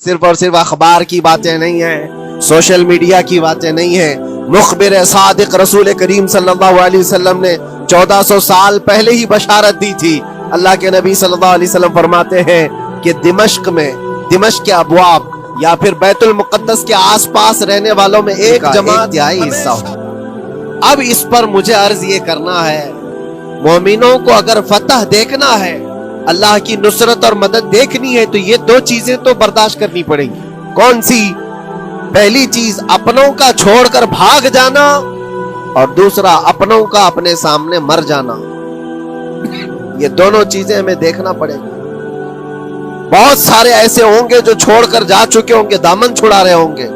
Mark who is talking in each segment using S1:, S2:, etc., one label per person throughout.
S1: صرف اور صرف اخبار کی باتیں نہیں ہیں، سوشل میڈیا کی باتیں نہیں ہیں. مخبر صادق رسول کریم صلی اللہ علیہ وسلم نے 1400 سال پہلے ہی بشارت دی تھی. اللہ کے نبی صلی اللہ علیہ وسلم فرماتے ہیں کہ دمشق میں، دمشق کے ابواب یا پھر بیت المقدس کے آس پاس رہنے والوں میں ایک جماعت حصہ ہو. اب اس پر مجھے عرض یہ کرنا ہے، مومنوں کو اگر فتح دیکھنا ہے، اللہ کی نصرت اور مدد دیکھنی ہے، تو یہ دو چیزیں تو برداشت کرنی پڑیں گی. کون سی؟ پہلی چیز اپنوں کا چھوڑ کر بھاگ جانا، اور دوسرا اپنوں کا اپنے سامنے مر جانا. یہ دونوں چیزیں ہمیں دیکھنا پڑے گی. بہت سارے ایسے ہوں گے جو چھوڑ کر جا چکے ہوں گے، دامن چھڑا رہے ہوں گے،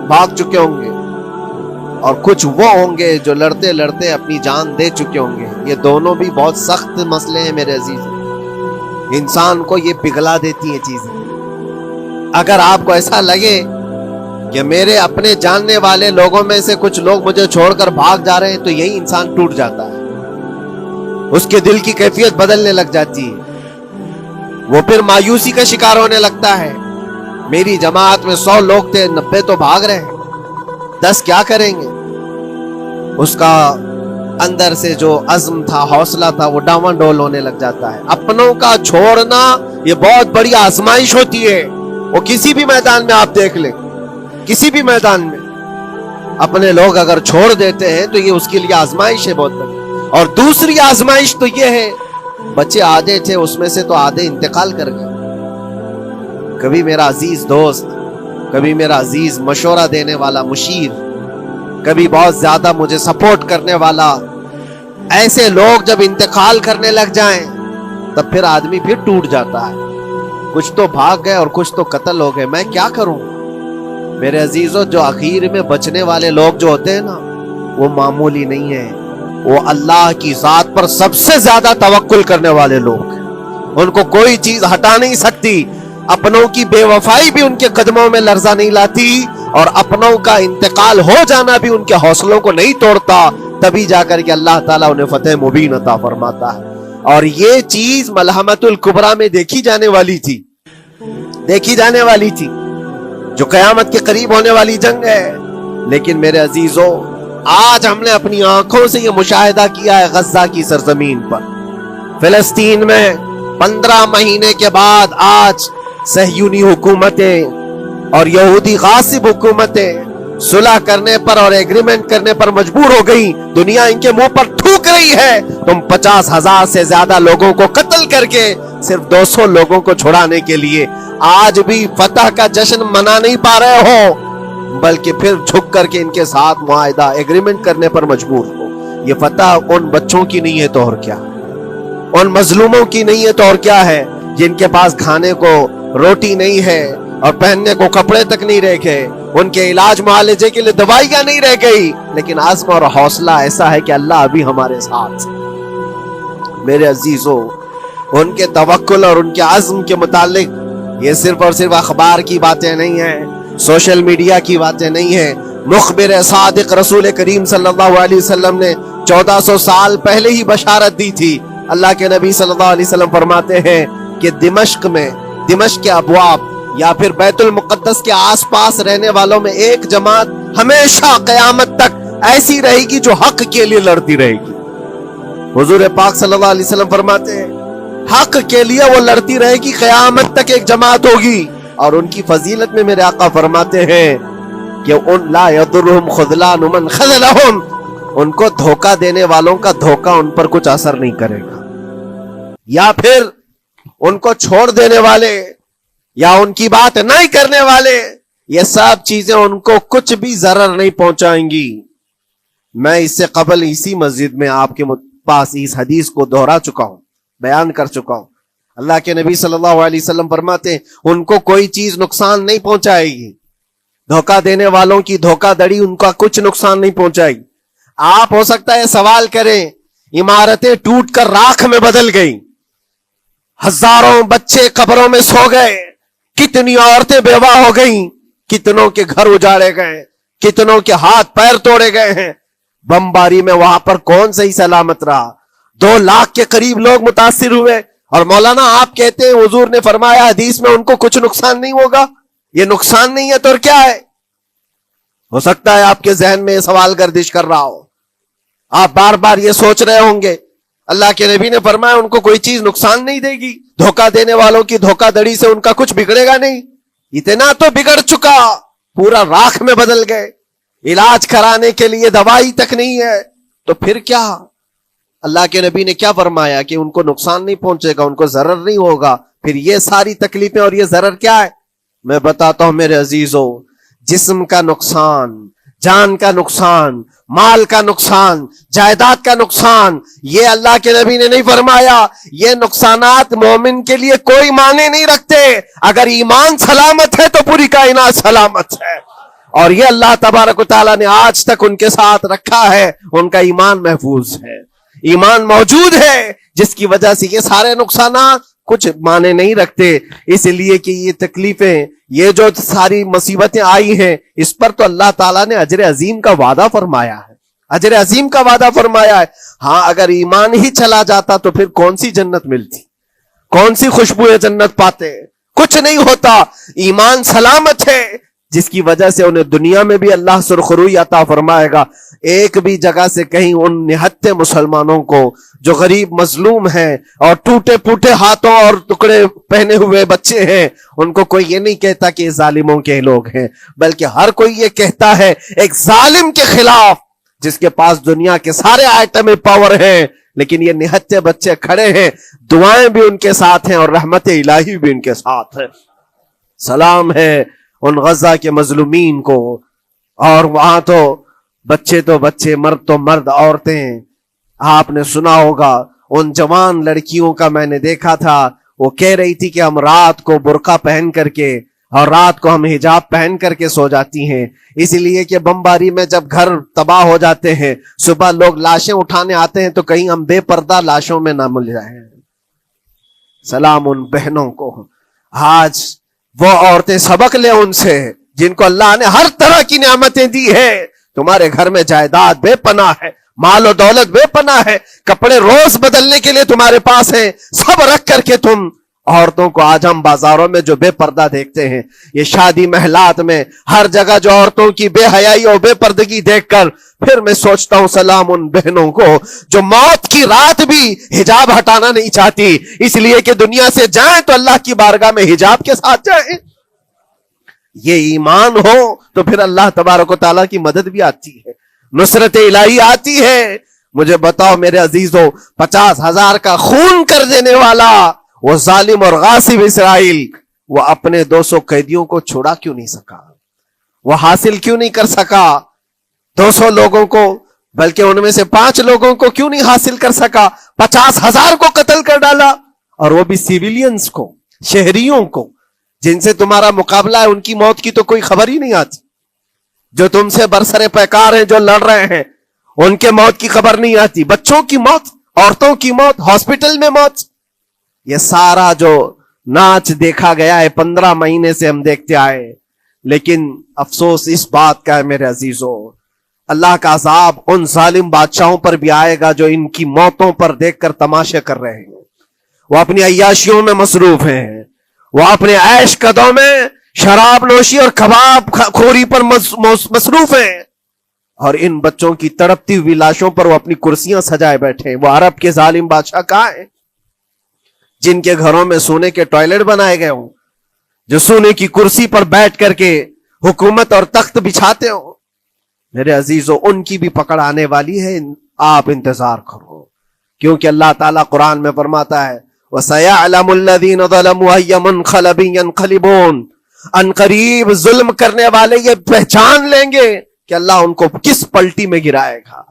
S1: بھاگ چکے ہوں گے، اور کچھ وہ ہوں گے جو لڑتے لڑتے اپنی جان دے چکے ہوں گے. یہ دونوں بھی بہت سخت مسئلے ہیں میرے عزیز. انسان کو یہ پگھلا دیتی ہیں چیزیں. اگر آپ کو ایسا لگے کہ میرے اپنے جاننے والے لوگوں میں سے کچھ لوگ مجھے چھوڑ کر بھاگ جا رہے ہیں، تو یہی انسان ٹوٹ جاتا ہے. اس کے دل کی کیفیت بدلنے لگ جاتی ہے. وہ پھر مایوسی کا شکار ہونے لگتا ہے. میری جماعت میں 100 لوگ تھے، 90 تو بھاگ رہے ہیں، 10 کیا کریں گے؟ اس کا اندر سے جو عزم تھا، حوصلہ تھا، وہ ڈاواں ڈول ہونے لگ جاتا ہے. اپنوں کا چھوڑنا یہ بہت بڑی آزمائش ہوتی ہے. وہ کسی بھی میدان میں آپ دیکھ لیں، کسی بھی میدان میں اپنے لوگ اگر چھوڑ دیتے ہیں تو یہ اس کے لیے آزمائش ہے بہت بڑی. اور دوسری آزمائش تو یہ ہے، بچے آدھے تھے، اس میں سے تو آدھے انتقال کر گئے. کبھی میرا عزیز دوست، کبھی میرا عزیز مشورہ دینے والا مشیر، کبھی بہت زیادہ مجھے سپورٹ کرنے والا، ایسے لوگ جب انتقال کرنے لگ جائیں تب پھر آدمی پھر ٹوٹ جاتا ہے. کچھ تو بھاگ گئے اور کچھ تو قتل ہو گئے. میں کیا کروں میرے عزیزوں؟ جو آخر میں بچنے والے لوگ جو ہوتے ہیں نا، وہ معمولی نہیں ہیں. وہ اللہ کی ذات پر سب سے زیادہ توکل کرنے والے لوگ. ان کو کوئی چیز ہٹا نہیں سکتی. اپنوں کی بے وفائی بھی ان کے قدموں میں لرزہ نہیں لاتی، اور اپنوں کا انتقال ہو جانا بھی ان کے حوصلوں کو نہیں توڑتا. تبھی جا کر کے اللہ تعالیٰ انہیں فتح مبین عطا فرماتا ہے. اور یہ چیز ملحمت الکبریٰ میں دیکھی جانے والی تھی، دیکھی جانے والی تھی، جو قیامت کے قریب ہونے والی جنگ ہے. لیکن میرے عزیزوں، آج ہم نے اپنی آنکھوں سے یہ مشاہدہ کیا ہے غزہ کی سرزمین پر، فلسطین میں 15 مہینے کے بعد آج صہیونی حکومتیں اور یہودی غاصب حکومتیں صلح کرنے پر اور ایگریمنٹ کرنے پر مجبور ہو گئی. دنیا ان کے منہ پر تھوک رہی ہے. تم 50,000 سے زیادہ لوگوں کو قتل کر کے صرف 200 لوگوں کو چھڑانے کے لیے آج بھی فتح کا جشن منا نہیں پا رہے ہو، بلکہ پھر جھک کر کے ان کے ساتھ معاہدہ ایگریمنٹ کرنے پر مجبور ہو. یہ فتح ان بچوں کی نہیں ہے تو اور کیا، ان مظلوموں کی نہیں ہے تو اور کیا ہے، جن کے پاس کھانے کو روٹی نہیں ہے اور پہننے کو کپڑے تک نہیں رہ گئے، ان کے علاج معالجے کے لیے دوائیاں نہیں رہ گئی. لیکن عزم اور حوصلہ ایسا ہے کہ اللہ ابھی ہمارے ساتھ. میرے عزیزوں، ان کے توکل اور ان کے عزم کے متعلق یہ صرف اور صرف اخبار کی باتیں نہیں ہیں، سوشل میڈیا کی باتیں نہیں ہیں. مخبر صادق رسول کریم صلی اللہ علیہ وسلم نے 1400 سال پہلے ہی بشارت دی تھی. اللہ کے نبی صلی اللہ علیہ وسلم فرماتے ہیں کہ دمشق میں، دمشق کے ابواب یا پھر بیت المقدس کے آس پاس رہنے والوں میں ایک جماعت ہمیشہ قیامت تک ایسی رہے گی جو حق کے لیے لڑتی رہے گی. حضور پاک صلی اللہ علیہ وسلم فرماتے ہیں حق کے لیے وہ لڑتی رہے گی، قیامت تک ایک جماعت ہوگی. اور ان کی فضیلت میں میرے آقا فرماتے ہیں کہ ان لا یضرهم خذلان من خذلهم، ان کو دھوکہ دینے والوں کا دھوکہ ان پر کچھ اثر نہیں کرے گا، یا پھر ان کو چھوڑ دینے والے یا ان کی بات نہیں کرنے والے، یہ سب چیزیں ان کو کچھ بھی ضرر نہیں پہنچائیں گی. میں اس سے قبل اسی مسجد میں آپ کے پاس اس حدیث کو دہرا چکا ہوں، بیان کر چکا ہوں. اللہ کے نبی صلی اللہ علیہ وسلم فرماتے ہیں ان کو کوئی چیز نقصان نہیں پہنچائے گی. دھوکہ دینے والوں کی دھوکہ دڑی ان کا کچھ نقصان نہیں پہنچائے گی. آپ ہو سکتا ہے سوال کریں، عمارتیں ٹوٹ کر راکھ میں بدل گئی، ہزاروں بچے قبروں میں سو گئے، کتنی عورتیں بیوہ ہو گئیں، کتنوں کے گھر اجاڑے گئے، کتنوں کے ہاتھ پیر توڑے گئے ہیں. بمباری میں وہاں پر کون صحیح سلامت رہا؟ 2 لاکھ کے قریب لوگ متاثر ہوئے، اور مولانا آپ کہتے ہیں حضور نے فرمایا حدیث میں ان کو کچھ نقصان نہیں ہوگا. یہ نقصان نہیں ہے تو اور کیا ہے؟ ہو سکتا ہے آپ کے ذہن میں یہ سوال گردش کر رہا ہو، آپ بار بار یہ سوچ رہے ہوں گے اللہ کے نبی نے فرمایا ان کو کوئی چیز نقصان نہیں دے گی، دھوکہ دینے والوں کی دھوکہ دڑی سے ان کا کچھ بگڑے گا نہیں. اتنا تو بگڑ چکا، پورا راکھ میں بدل گئے، علاج کرانے کے لیے دوائی تک نہیں ہے، تو پھر کیا؟ اللہ کے نبی نے کیا فرمایا کہ ان کو نقصان نہیں پہنچے گا، ان کو ضرر نہیں ہوگا. پھر یہ ساری تکلیفیں اور یہ ضرر کیا ہے؟ میں بتاتا ہوں میرے عزیزو، جسم کا نقصان، جان کا نقصان، مال کا نقصان، جائیداد کا نقصان، یہ اللہ کے نبی نے نہیں فرمایا. یہ نقصانات مومن کے لیے کوئی معنی نہیں رکھتے. اگر ایمان سلامت ہے تو پوری کائنات سلامت ہے، اور یہ اللہ تبارک و تعالیٰ نے آج تک ان کے ساتھ رکھا ہے. ان کا ایمان محفوظ ہے، ایمان موجود ہے، جس کی وجہ سے یہ سارے نقصانات کچھ معنی نہیں رکھتے. اس لیے کہ یہ تکلیفیں، یہ جو ساری مصیبتیں آئی ہیں، اس پر تو اللہ تعالیٰ نے اجر عظیم کا وعدہ فرمایا ہے، اجر عظیم کا وعدہ فرمایا ہے. ہاں اگر ایمان ہی چلا جاتا تو پھر کون سی جنت ملتی، کون سی خوشبو جنت پاتے؟ کچھ نہیں ہوتا. ایمان سلامت ہے، جس کی وجہ سے انہیں دنیا میں بھی اللہ سرخروئی عطا فرمائے گا. ایک بھی جگہ سے کہیں ان نہتے مسلمانوں کو جو غریب مظلوم ہیں اور ٹوٹے پھوٹے ہاتھوں اور ٹکڑے پہنے ہوئے بچے ہیں، ان کو کوئی یہ نہیں کہتا کہ یہ ظالموں کے لوگ ہیں، بلکہ ہر کوئی یہ کہتا ہے ایک ظالم کے خلاف جس کے پاس دنیا کے سارے آئٹم پاور ہیں، لیکن یہ نہتے بچے کھڑے ہیں، دعائیں بھی ان کے ساتھ ہیں اور رحمت الہی بھی ان کے ساتھ ہے. سلام ہے ان غزہ کے مظلومین کو. اور وہاں تو بچے، مرد تو مرد، عورتیں. آپ نے سنا ہوگا ان جوان لڑکیوں کا، میں نے دیکھا تھا، وہ کہہ رہی تھی کہ ہم رات کو برقع پہن کر کے اور رات کو ہم حجاب پہن کر کے سو جاتی ہیں، اس لیے کہ بمباری میں جب گھر تباہ ہو جاتے ہیں، صبح لوگ لاشیں اٹھانے آتے ہیں تو کہیں ہم بے پردہ لاشوں میں نہ مل جائیں. سلام ان بہنوں کو. آج وہ عورتیں سبق لیں ان سے جن کو اللہ نے ہر طرح کی نعمتیں دی ہے. تمہارے گھر میں جائیداد بے پناہ ہے، مال و دولت بے پناہ ہے، کپڑے روز بدلنے کے لیے تمہارے پاس ہیں، سب رکھ کر کے تم عورتوں کو آج ہم بازاروں میں جو بے پردہ دیکھتے ہیں، یہ شادی محلات میں ہر جگہ جو عورتوں کی بے حیائی اور بے پردگی دیکھ کر پھر میں سوچتا ہوں سلام ان بہنوں کو جو موت کی رات بھی حجاب ہٹانا نہیں چاہتی، اس لیے کہ دنیا سے جائیں تو اللہ کی بارگاہ میں حجاب کے ساتھ جائیں. یہ ایمان ہو تو پھر اللہ تبارک و تعالیٰ کی مدد بھی آتی ہے، نصرت الہی آتی ہے. مجھے بتاؤ میرے عزیزو، 50,000 کا خون کر دینے والا وہ ظالم اور غاصب اسرائیل، وہ اپنے 200 قیدیوں کو چھوڑا کیوں نہیں سکا؟ وہ حاصل کیوں نہیں کر سکا 200 لوگوں کو؟ بلکہ ان میں سے 5 لوگوں کو کیوں نہیں حاصل کر سکا؟ 50,000 کو قتل کر ڈالا، اور وہ بھی سیویلینز کو، شہریوں کو جن سے تمہارا مقابلہ ہے، ان کی موت کی تو کوئی خبر ہی نہیں آتی. جو تم سے برسر پیکار ہیں، جو لڑ رہے ہیں، ان کے موت کی خبر نہیں آتی. بچوں کی موت، عورتوں کی موت، ہاسپٹل میں موت. یہ سارا جو ناچ دیکھا گیا ہے 15 مہینے سے ہم دیکھتے آئے، لیکن افسوس اس بات کا ہے میرے عزیزو، اللہ کا عذاب ان ظالم بادشاہوں پر بھی آئے گا جو ان کی موتوں پر دیکھ کر تماشے کر رہے ہیں. وہ اپنی عیاشیوں میں مصروف ہیں، وہ اپنے عیش قدوں میں شراب نوشی اور کباب خوری پر مصروف ہیں، اور ان بچوں کی تڑپتی ہوئی لاشوں پر وہ اپنی کرسیاں سجائے بیٹھے. وہ عرب کے ظالم بادشاہ کہاں ہیں جن کے گھروں میں سونے کے ٹوائلٹ بنائے گئے ہوں، جو سونے کی کرسی پر بیٹھ کر کے حکومت اور تخت بچھاتے ہوں؟ میرے عزیزو، ان کی بھی پکڑ آنے والی ہے، آپ انتظار کرو، کیونکہ اللہ تعالیٰ قرآن میں فرماتا ہے وَسَيَعْلَمُ الَّذِينَ ظَلَمُوا أَيَّ مُنْقَلَبٍ يَنْقَلِبُونَ. ان قریب ظلم کرنے والے یہ پہچان لیں گے کہ اللہ ان کو کس پلٹی میں گرائے گا،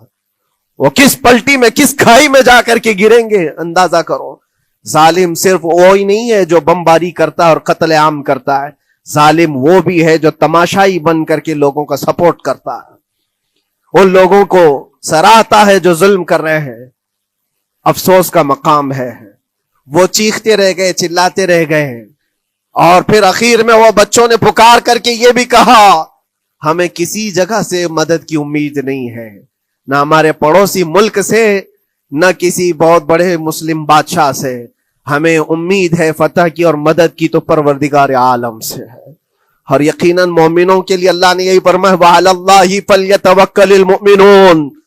S1: وہ کس پلٹی میں، کس کھائی میں جا کر کے گریں گے. اندازہ کرو، ظالم صرف وہی نہیں ہے جو بمباری کرتا ہے اور قتل عام کرتا ہے، ظالم وہ بھی ہے جو تماشائی بن کر کے لوگوں کا سپورٹ کرتا ہے، ان لوگوں کو سراہتا ہے جو ظلم کر رہے ہیں. افسوس کا مقام ہے، وہ چیختے رہ گئے، چلاتے رہ گئے ہیں، اور پھر اخیر میں وہ بچوں نے پکار کر کے یہ بھی کہا ہمیں کسی جگہ سے مدد کی امید نہیں ہے، نہ ہمارے پڑوسی ملک سے، نہ کسی بہت بڑے مسلم بادشاہ سے. ہمیں امید ہے فتح کی اور مدد کی تو پروردگار عالم سے ہے. اور یقیناً مومنوں کے لیے اللہ نے یہی فرمایا وَعَلَى اللَّهِ فَلْيَتَوَكَّلِ الْمُؤْمِنُونَ،